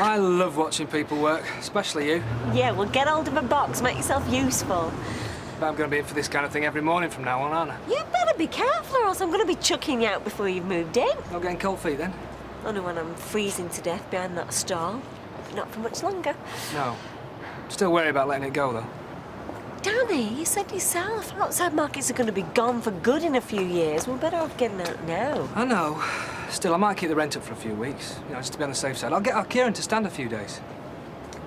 I love watching people work, especially you. Yeah, well, get hold of a box, make yourself useful. But I'm going to be in for this kind of thing every morning from now on, aren't I? You better be careful, or else I'm going to be chucking you out before you've moved in. Not getting cold feet, then? Only when I'm freezing to death behind that stall. Not for much longer. No. Still worry about letting it go, though. Danny, you said yourself, outside markets are going to be gone for good in a few years. We're better off getting out now. I know. Still, I might keep the rent up for a few weeks, you know, just to be on the safe side. I'll get our Kieran to stand a few days.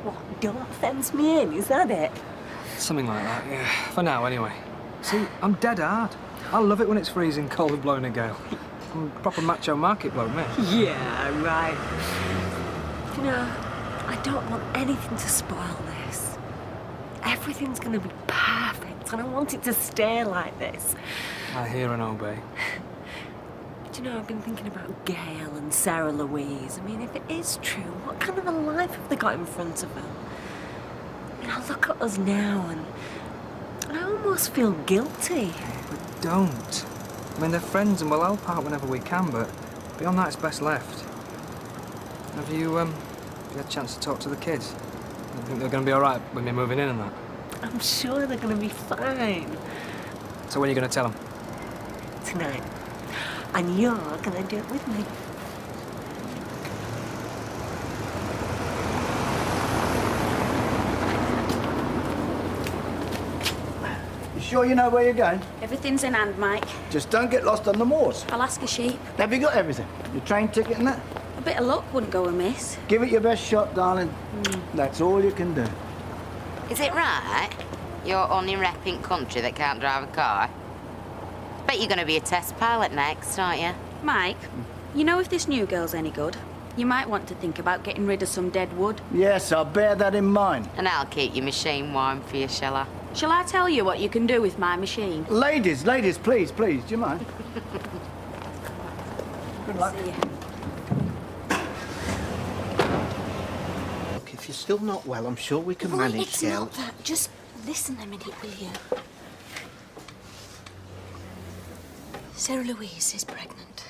What, don't fence me in, is that it? Something like that, yeah. For now, anyway. See, I'm dead hard. I love it when it's freezing cold and blowing a gale. I'm a proper macho market bloke, mate. Yeah, right. You know, I don't want anything to spoil this. Everything's going to be perfect, and I want it to stay like this. I hear and obey. Do you know, I've been thinking about Gail and Sarah Louise. I mean, if it is true, what kind of a life have they got in front of them? You know, look at us now, and I almost feel guilty. But don't. I mean, they're friends and we'll help out whenever we can, but beyond that, it's best left. Have you had a chance to talk to the kids? You think they're going to be all right with me moving in and that? I'm sure they're going to be fine. So when are you going to tell them? Tonight. And you're going to do it with me. You sure you know where you're going? Everything's in hand, Mike. Just don't get lost on the moors. I'll ask a sheep. Have you got everything? Your train ticket and that? A bit of luck wouldn't go amiss. Give it your best shot, darling. That's all you can do. Is it right? You're only repping country that can't drive a car? Bet you're going to be a test pilot next, aren't you? Mike, you know if this new girl's any good, you might want to think about getting rid of some dead wood. Yes, I'll bear that in mind. And I'll keep your machine warm for you, shall I? Shall I tell you what you can do with my machine? Ladies, please, do you mind? Good luck. See ya. Look, if you're still not well, I'm sure we can Roy, manage, it's Gail. not that. Just listen a minute, will you? Sarah Louise is pregnant.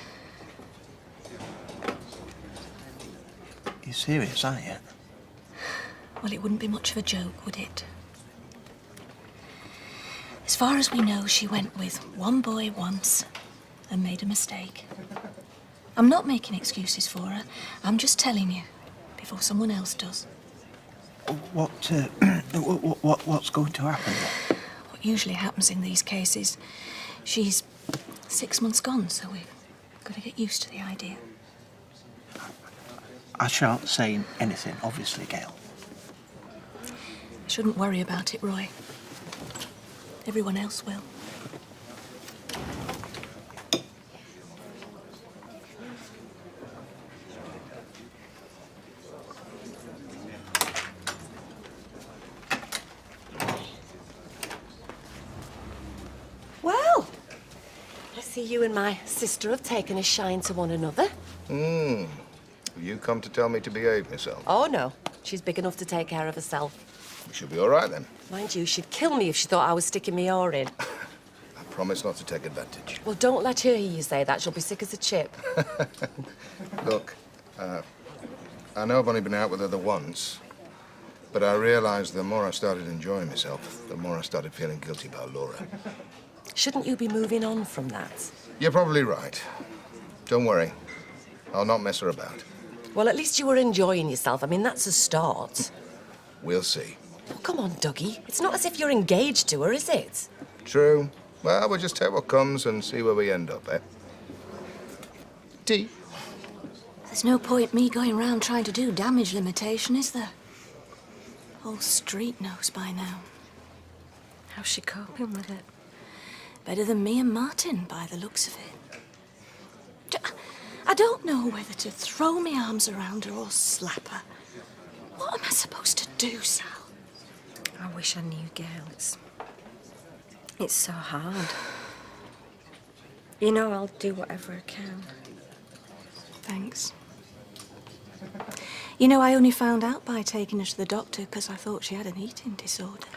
You're serious, aren't you? Well, it wouldn't be much of a joke, would it? As far as we know, she went with one boy once and made a mistake. I'm not making excuses for her. I'm just telling you before someone else does. What's going to happen? What usually happens in these cases, she's 6 months gone, so we've got to get used to the idea. I shan't say anything, obviously, Gail. I shouldn't worry about it, Roy. Everyone else will. Well, I see you and my sister have taken a shine to one another. You come to tell me to behave myself. Oh, no. She's big enough to take care of herself. We should be all right, then. Mind you, she'd kill me if she thought I was sticking me oar in. I promise not to take advantage. Well, don't let her hear you say that. She'll be sick as a chip. Look, I know I've only been out with her the once, but I realised the more I started enjoying myself, the more I started feeling guilty about Laura. Shouldn't you be moving on from that? You're probably right. Don't worry. I'll not mess her about. Well, at least you were enjoying yourself. I mean, that's a start. We'll see. Oh, come on, Dougie. It's not as if you're engaged to her, is it? True. Well, we'll just take what comes and see where we end up, eh? Tea? There's no point me going round trying to do damage limitation, is there? Whole street knows by now. How's she coping with it? Better than me and Martin, by the looks of it. I don't know whether to throw my arms around her or slap her. What am I supposed to do, Sal? I wish I knew, Gail. It's It's so hard. You know, I'll do whatever I can. Thanks. You know, I only found out by taking her to the doctor because I thought she had an eating disorder.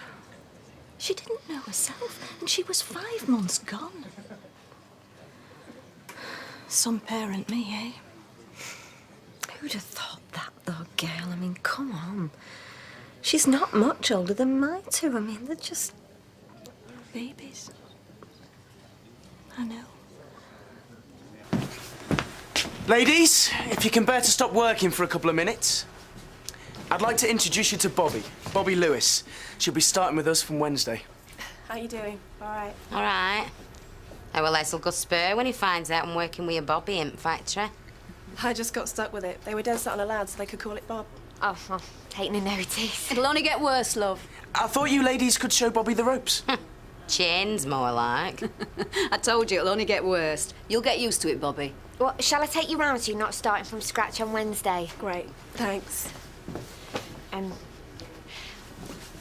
She didn't know herself, and she was 5 months gone. Some parent me, eh? Who'd have thought that, though, Gail? I mean, come on. She's not much older than my two. I mean, they're just... babies. I know. Ladies, if you can bear to stop working for a couple of minutes, I'd like to introduce you to Bobby Lewis. She'll be starting with us from Wednesday. How you doing? All right. All right. Oh, well, Les'll go spur when he finds out I'm working with a Bobby Imp factory. I just got stuck with it. They were dead set on a lad, so they could call it Bob. Oh, well, taking a notice. It'll only get worse, love. I thought you ladies could show Bobby the ropes. Chains, more like. I told you, it'll only get worse. You'll get used to it, Bobby. Well, shall I take you round so you're not starting from scratch on Wednesday? Great. Thanks.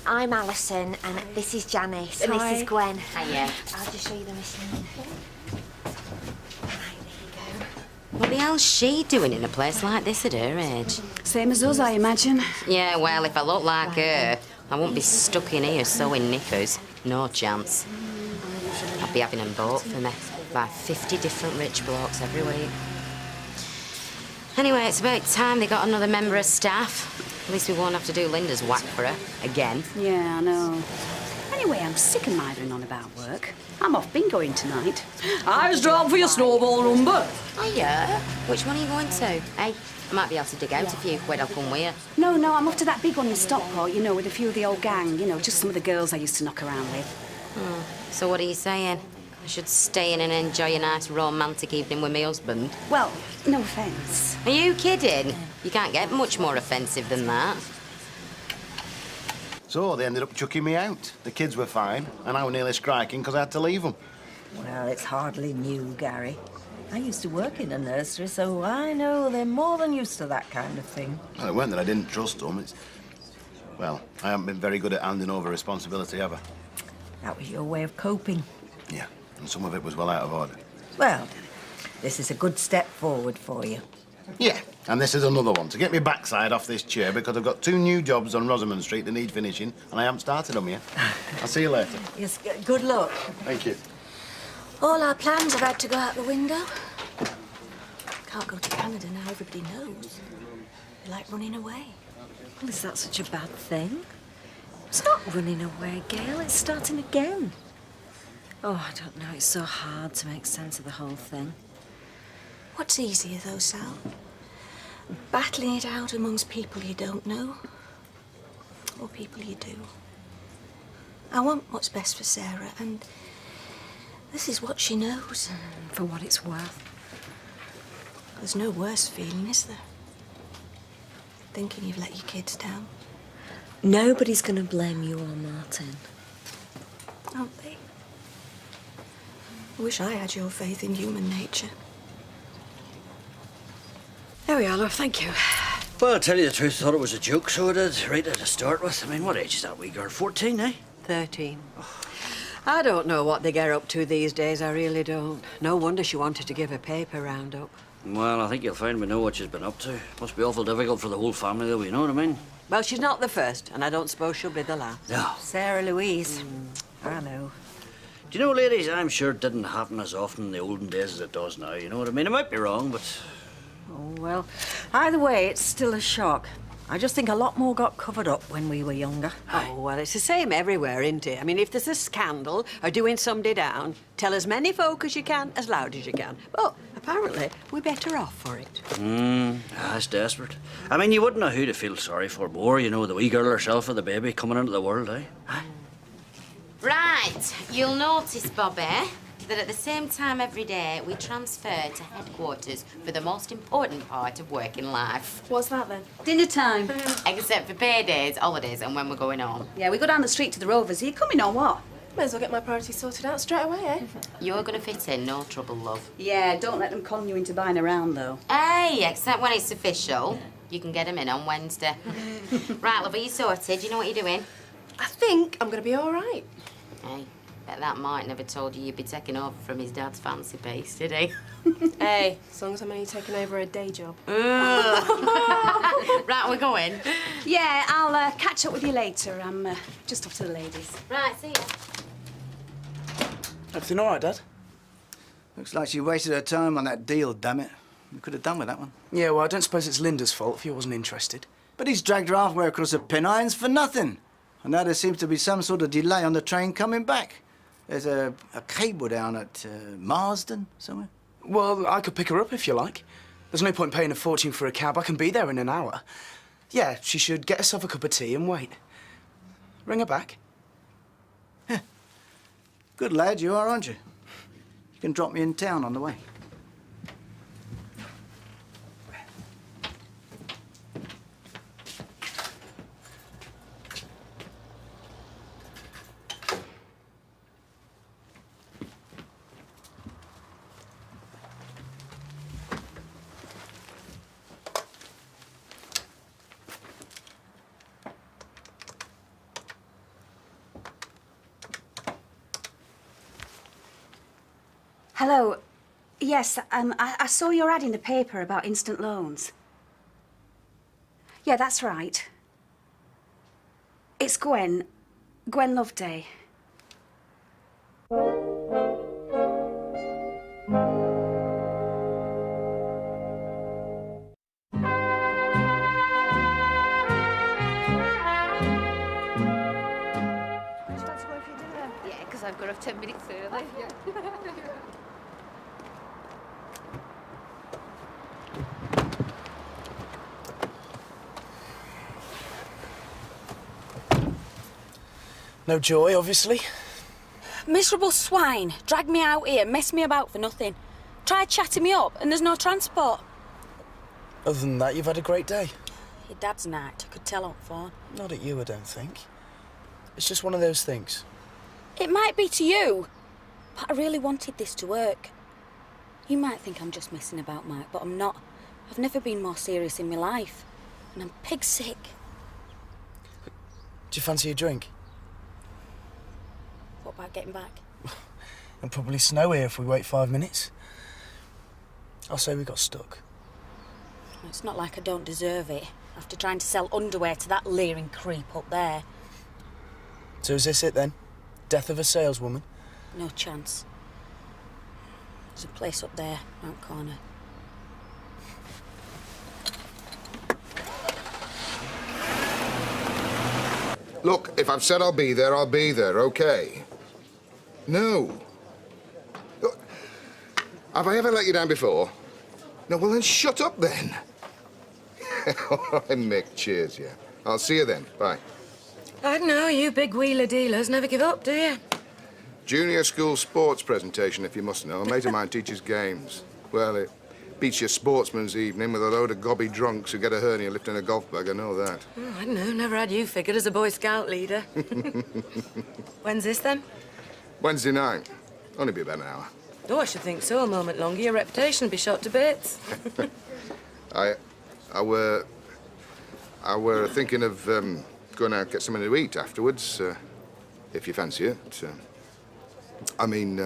I'm Alison, and this is Janice, and Hi. this is Gwen. Hiya. I'll just show you the machine. Right, there you go. What the hell's she doing in a place like this at her age? Same as us, I imagine. Yeah, well, if I look like her, I won't be stuck in here sewing knickers. No chance. I'd be having them bought for me by 50 different rich blokes every week. Anyway, it's about time they got another member of staff. At least we won't have to do Linda's whack for her again. Yeah, I know. Anyway, I'm sick of mithering on about work. I'm off bingoing tonight. I was drawn for your snowball number. Oh, yeah? Which one are you going to? Hey, I might be able to dig out a few quid. I'll come with you. No, I'm off to that big one in Stockport, you know, with a few of the old gang. You know, just some of the girls I used to knock around with. Oh, so what are you saying? I should stay in and enjoy a nice romantic evening with my husband? Well, no offence. Are you kidding? You can't get much more offensive than that. So they ended up chucking me out. The kids were fine, and I was nearly striking because I had to leave them. Well, it's hardly new, Gary. I used to work in a nursery, so I know they're more than used to that kind of thing. Well, it weren't that I didn't trust them. It's... Well, I haven't been very good at handing over responsibility, have I? That was your way of coping. Yeah, and some of it was well out of order. Well, this is a good step forward for you. Yeah, and this is another one, to get my backside off this chair because I've got 2 new jobs on Rosamond Street that need finishing, and I haven't started them yet. I'll see you later. Yes, good luck. Thank you. All our plans have had to go out the window. Can't go to Canada now, everybody knows. You're like running away. Well, is that such a bad thing? It's not running away, Gail. It's starting again. Oh, I don't know. It's so hard to make sense of the whole thing. What's easier, though, Sal? Battling it out amongst people you don't know, or people you do? I want what's best for Sarah, and this is what she knows. For what it's worth. There's no worse feeling, is there? Thinking you've let your kids down. Nobody's going to blame you or Martin. Aren't they? I wish I had your faith in human nature. There we are, love, thank you. Well, to tell you the truth, I thought it was a joke, so I did, right at the start with. I mean, what age is that wee girl? 14, eh? 13. I don't know what they get up to these days, I really don't. No wonder she wanted to give a paper roundup. Well, I think you'll find we know what she's been up to. Must be awful difficult for the whole family, though, you know what I mean? Well, she's not the first, and I don't suppose she'll be the last. No. Sarah Louise. I know. Do you know, ladies, I'm sure it didn't happen as often in the olden days as it does now, you know what I mean? I might be wrong, but... Oh, well, either way, it's still a shock. I just think a lot more got covered up when we were younger. Oh, well, it's the same everywhere, isn't it? I mean, if there's a scandal or doing somebody down, tell as many folk as you can, as loud as you can. But apparently, we're better off for it. That's desperate. I mean, you wouldn't know who to feel sorry for more, you know, the wee girl herself or the baby coming into the world, eh? Right, you'll notice, Bobby, that at the same time every day we transfer to headquarters for the most important part of working life. What's that then? Dinner time. Except for paydays, holidays, and when we're going home. Yeah, we go down the street to the Rovers. Are you coming or what? May as well get my priorities sorted out straight away, eh? You're gonna fit in, no trouble, love. Yeah, don't let them con you into buying around, though. Hey, except when it's official. You can get them in on Wednesday. Right, love, are you sorted? You know what you're doing? I think I'm gonna be all right. Hey, Bet that Mike never told you you'd be taking over from his dad's fancy beast, did he? Hey, as long as I'm only taking over a day job. Right, we're going. Yeah, I'll catch up with you later. I'm just off to the ladies. Right, see ya. Everything all right, Dad? Looks like she wasted her time on that deal, damn it. We could have done with that one. Yeah, well, I don't suppose it's Linda's fault if he wasn't interested. But he's dragged her halfway across the Pennines for nothing. And now there seems to be some sort of delay on the train coming back. There's a cable down at Marsden somewhere. Well, I could pick her up if you like. There's no point paying a fortune for a cab. I can be there in an hour. Yeah, she should get herself a cup of tea and wait. Ring her back. Yeah. Good lad you are, aren't you? You can drop me in town on the way. Hello. Yes, I saw your ad in the paper about instant loans. Yeah, that's right. It's Gwen. Gwen Loveday. Yeah, because I've got off 10 minutes early. No joy, obviously. Miserable swine. Drag me out here, mess me about for nothing. Tried chatting me up and there's no transport. Other than that, you've had a great day. Your dad's night, I could tell on phone. Not at you, I don't think. It's just one of those things. It might be to you, but I really wanted this to work. You might think I'm just messing about, Mike, but I'm not. I've never been more serious in my life. And I'm pig sick. Do you fancy a drink? What about getting back? It'll probably snow here if we wait 5 minutes. I'll say we got stuck. It's not like I don't deserve it, after trying to sell underwear to that leering creep up there. So is this it then? Death of a saleswoman? No chance. There's a place up there, round corner. Look, if I've said I'll be there, okay? No. Look, have I ever let you down before? No, well then shut up then. All right, Mick, cheers, yeah. I'll see you then, bye. I don't know, you big wheeler dealers never give up, do you? Junior school sports presentation, if you must know. A mate of mine teaches games. Well, it beats your sportsman's evening with a load of gobby drunks who get a hernia lifting a golf bag, I know that. Oh, I don't know, never had you figured as a Boy Scout leader. When's this, then? Wednesday night. Only be about an hour. Oh, I should think so. A moment longer, your reputation will be shot to bits. I were thinking of going out and get something to eat afterwards, if you fancy it. I mean,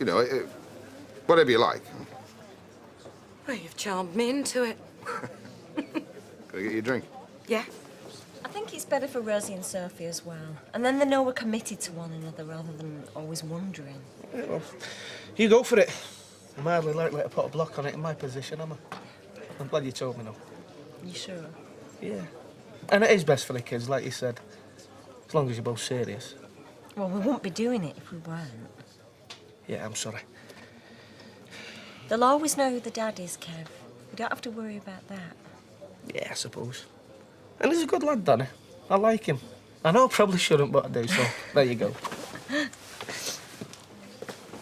you know, whatever you like. Well, you've charmed me into it. Can I get you a drink? Yeah. I think it's better for Rosie and Sophie as well. And then they know we're committed to one another rather than always wondering. Yeah, well, you go for it. I'm hardly likely to put a block on it in my position, am I? I'm glad you told me, no. You sure? Yeah. And it is best for the kids, like you said. As long as you're both serious. Well, we wouldn't be doing it if we weren't. Yeah, I'm sorry. They'll always know who the dad is, Kev. We don't have to worry about that. Yeah, I suppose. And he's a good lad, Danny. I like him. I know I probably shouldn't, but I do, so there you go.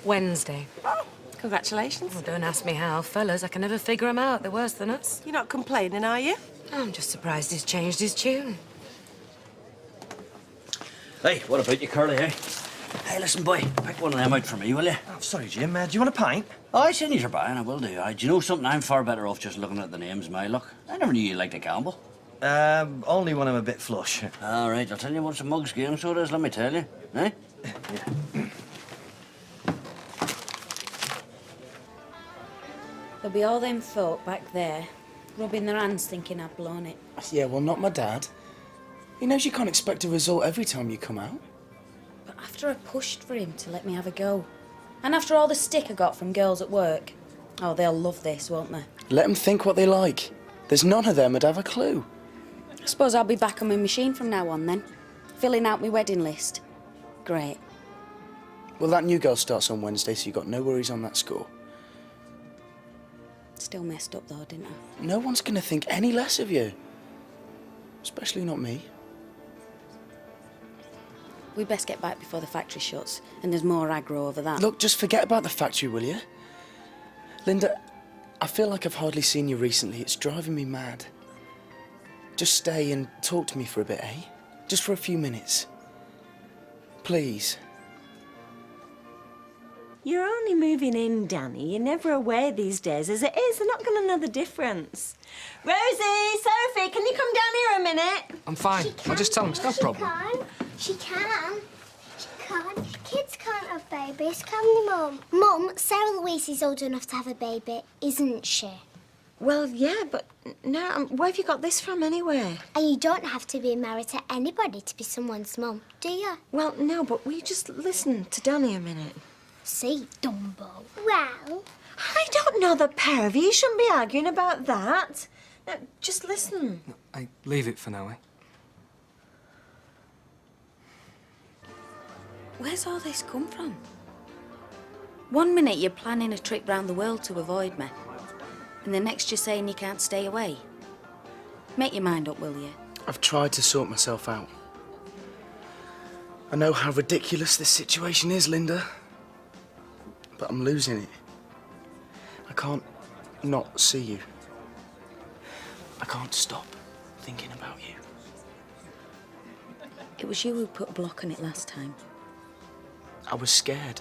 Wednesday. Oh, congratulations. Well, don't ask me how. Fellas, I can never figure him out. They're worse than us. You're not complaining, are you? I'm just surprised he's changed his tune. Hey, what about you, Curly, eh? Hey, listen, boy, pick one of them out for me, will you? Oh, sorry, Jim. Do you want a pint? Oh, I seen you're buying, I will do. Do you know something? I'm far better off just looking at the names, my luck. I never knew you liked to gamble. Only when I'm a bit flush. All right, I'll tell you what some mugs game soda is, let me tell you. Eh? There'll be all them folk back there, rubbing their hands thinking I've blown it. Yeah, well, not my dad. He knows you can't expect a result every time you come out. But after I pushed for him to let me have a go, and after all the stick I got from girls at work, oh, they'll love this, won't they? Let them think what they like. There's none of them would have a clue. I suppose I'll be back on my machine from now on, then. Filling out my wedding list. Great. Well, that new girl starts on Wednesday, so you got no worries on that score. Still messed up, though, didn't I? No one's going to think any less of you. Especially not me. We'd best get back before the factory shuts, and there's more aggro over that. Look, just forget about the factory, will you? Linda, I feel like I've hardly seen you recently. It's driving me mad. Just stay and talk to me for a bit, eh? Just for a few minutes. Please. You're only moving in, Danny. You're never away these days. As it is, they're not going to know the difference. Rosie, Sophie, can you come down here a minute? I'm fine. I'll just tell them it's no problem. She can. Kids can't have babies, can they, Mum? Mum, Sarah Louise is old enough to have a baby, isn't she? Well, yeah, but no, where have you got this from anyway? And you don't have to be married to anybody to be someone's mum, do you? Well, no, but will you just listen to Danny a minute? See, Dumbo. Well... I don't know the pair of you. You shouldn't be arguing about that. No, just listen. No, hey, leave it for now, eh? Where's all this come from? One minute you're planning a trip round the world to avoid me, and the next you're saying you can't stay away. Make your mind up, will you? I've tried to sort myself out. I know how ridiculous this situation is, Linda. But I'm losing it. I can't not see you. I can't stop thinking about you. It was you who put a block on it last time. I was scared.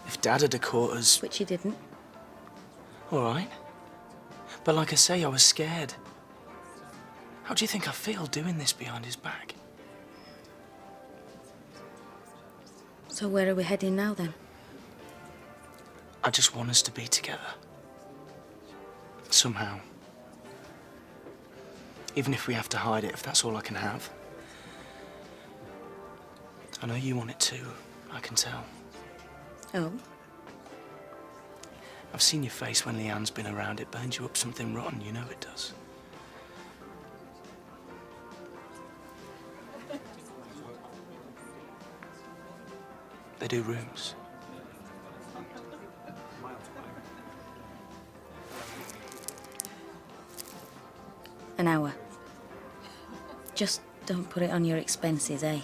If Dad had caught us... Which he didn't. All right. But like I say, I was scared. How do you think I feel doing this behind his back? So where are we heading now, then? I just want us to be together. Somehow. Even if we have to hide it, if that's all I can have. I know you want it too, I can tell. Oh? I've seen your face when Leanne's been around. It burns you up something rotten, you know it does. They do rooms. An hour. Just don't put it on your expenses, eh?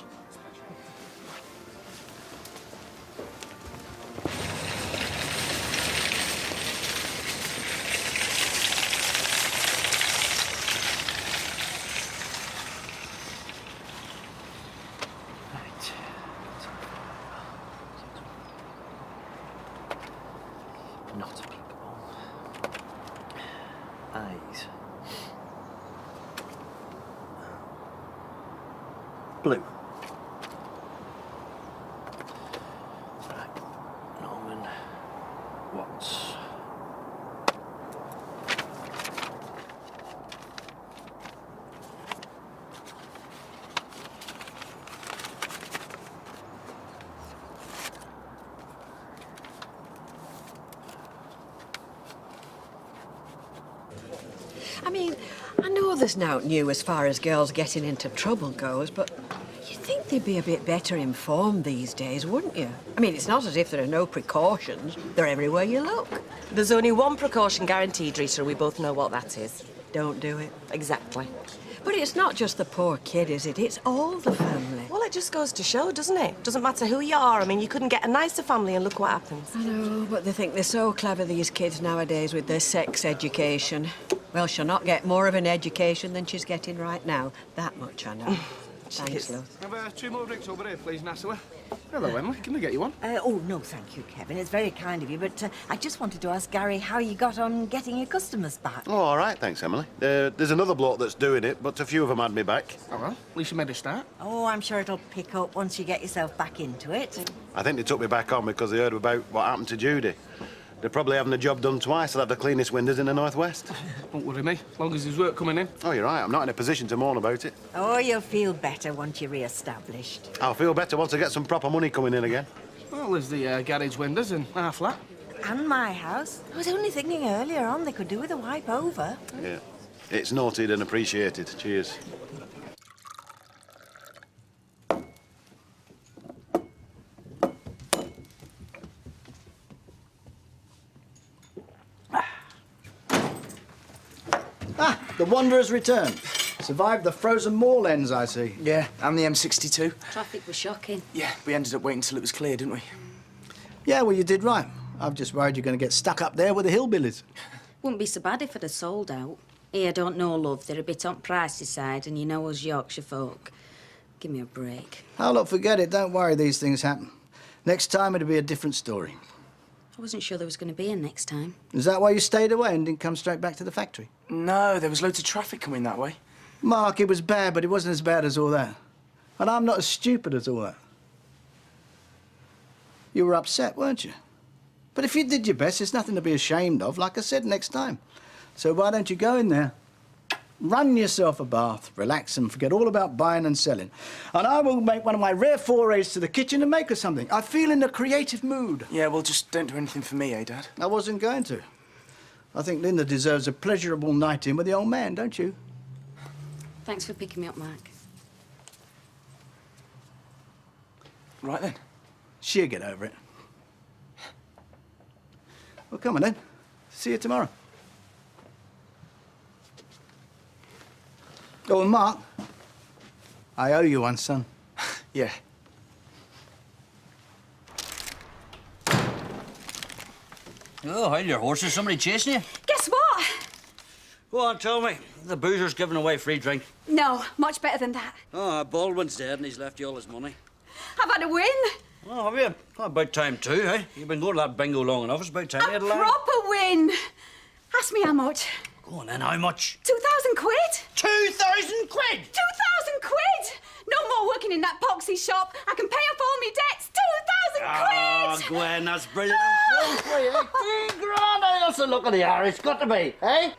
Not applicable. Eyes. Blue. Right. Norman Watts. I mean, I know there's nought new as far as girls getting into trouble goes, but you'd think they'd be a bit better informed these days, wouldn't you? I mean, it's not as if there are no precautions. They're everywhere you look. There's only one precaution guaranteed, Rita, and we both know what that is. Don't do it. Exactly. But it's not just the poor kid, is it? It's all the family. Well, it just goes to show, doesn't it? Doesn't matter who you are. I mean, you couldn't get a nicer family and look what happens. I know, but they think they're so clever, these kids nowadays, with their sex education. Well, she'll not get more of an education than she's getting right now. That much I know. Thanks, love. Have 2 more drinks over here, please, Nassau. Hello, Emily. Can we get you one? Oh, no, thank you, Kevin. It's very kind of you, but I just wanted to ask Gary how you got on getting your customers back. Oh, all right, thanks, Emily. There's another bloke that's doing it, but a few of them had me back. Oh, well, at least you made a start. Oh, I'm sure it'll pick up once you get yourself back into it. I think they took me back on because they heard about what happened to Judy. They're probably having the job done twice. They'll have the cleanest windows in the northwest. Don't worry me, as long as there's work coming in. Oh, you're right. I'm not in a position to mourn about it. Oh, you'll feel better once you're re-established. I'll feel better once I get some proper money coming in again. Well, there's the garage windows and our flat. And my house. I was only thinking earlier on they could do with a wipe over. Yeah. It's noted and appreciated. Cheers. The Wanderer's returned. Survived the frozen moorlands, I see. Yeah, and the M62. Traffic was shocking. Yeah, we ended up waiting till it was clear, didn't we? Yeah, well, you did right. I'm just worried you're going to get stuck up there with the hillbillies. Wouldn't be so bad if it had sold out. Here, don't know, love. They're a bit on pricey side, and you know us Yorkshire folk. Give me a break. Oh, look, forget it. Don't worry, these things happen. Next time, it'll be a different story. I wasn't sure there was going to be a next time. Is that why you stayed away and didn't come straight back to the factory? No, there was loads of traffic coming that way. Mark, it was bad, but it wasn't as bad as all that. And I'm not as stupid as all that. You were upset, weren't you? But if you did your best, there's nothing to be ashamed of, like I said, next time. So why don't you go in there, run yourself a bath, relax and forget all about buying and selling. And I will make one of my rare forays to the kitchen and make us something. I feel in a creative mood. Yeah, well, just don't do anything for me, eh, Dad? I wasn't going to. I think Linda deserves a pleasurable night in with the old man, don't you? Thanks for picking me up, Mark. Right then. She'll get over it. Well, come on then. See you tomorrow. Oh, and Mark, I owe you one, son. Yeah. Oh, hi, your horses. Somebody chasing you? Guess what? Go on, tell me. The boozer's giving away free drink. No, much better than that. Oh, Baldwin's dead and he's left you all his money. I've had a win. Oh, have you? Oh, about time too, eh? You've been going to that bingo long enough. It's about time you had a laugh. Proper win. Ask me how much. Go on then, how much? 2,000 quid. 2,000 quid? 2,000 quid! No more working in that poxy shop. I can pay off all my debts. 2,000 quid! Oh, Gwen, that's brilliant. I'm so for you. 3 grand, eh? That's the look of the hour. It's got to be, eh?